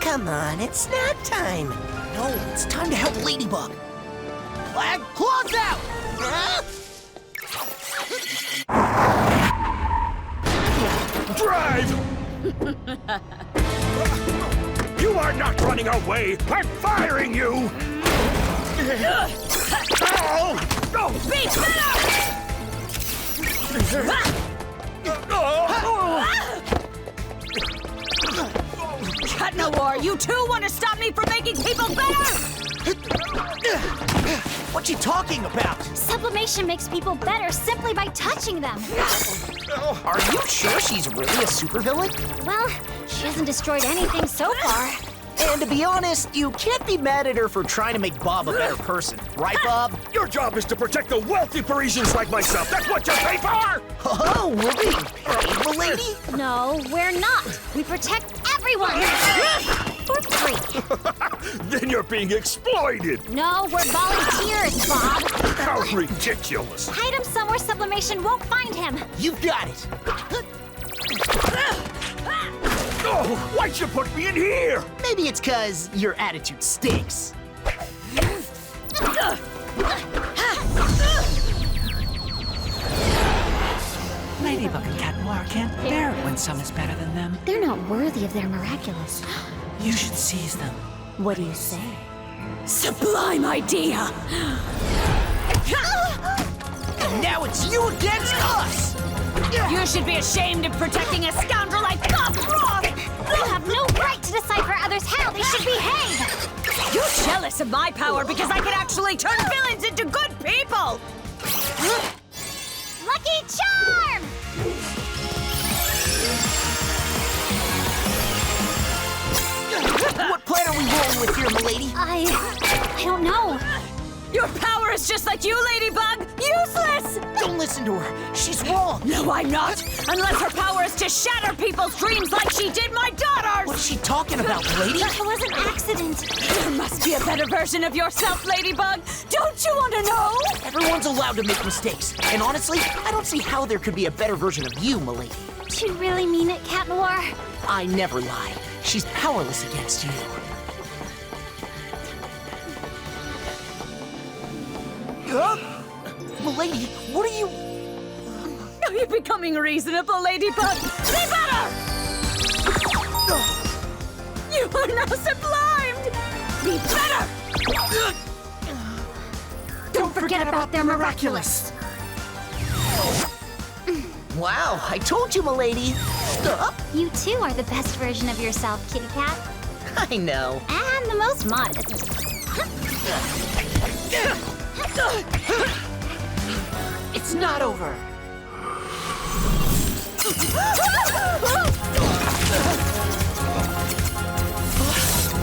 Come on, it's snack time. No, it's time to help Ladybug. Flag, claws out! Drive! You are not running away! I'm firing you! Ow! Oh! Be Cat Noir, you too want to stop me from making people better? What you talking about? Sublimation makes people better simply by touching them. Are you sure she's really a supervillain? Well, she hasn't destroyed anything so far. And to be honest, you can't be mad at her for trying to make Bob a better person. Right, Bob? Your job is to protect the wealthy Parisians like myself! That's what you pay for! Oh, we're being paid, milady? No, we're not. We protect everyone. For free. Then you're being exploited! No, we're volunteers, Bob. How ridiculous! Hide him somewhere Sublimation won't find him. You got it. Oh, why'd you put me in here? Maybe it's 'cause your attitude stinks. Ladybug and Cat Noir can't bear it when some is better than them. They're not worthy of their Miraculous. You should seize them. What do you say? Sublime idea! And now it's you against us! You should be ashamed of protecting a scoundrel like Hawk Moth! You have no right to decide for others how they should behave! You're jealous of my power because I can actually turn villains into good people! Lucky Charm! What plan are we rolling with here, milady? I don't know. Your power is just like you, Ladybug! Useless! Don't listen to her. She's wrong. No, I'm not! Unless her power is to shatter people's dreams like she did my daughters! What is she talking about, lady? It was an accident. There must be a better version of yourself, Ladybug! Don't you want to know? Everyone's allowed to make mistakes. And honestly, I don't see how there could be a better version of you, milady. Do you really mean it, Cat Noir? I never lie. She's powerless against you. Milady, what are you... Are you becoming reasonable, Ladybug? Be better! You are now sublimed! Be better! Don't forget about their Miraculous. Wow, I told you, milady. You too are the best version of yourself, Kitty Cat. I know. And the most modest. It's not over.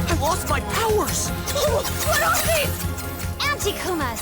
I lost my powers. What are these? Anti-Kumas.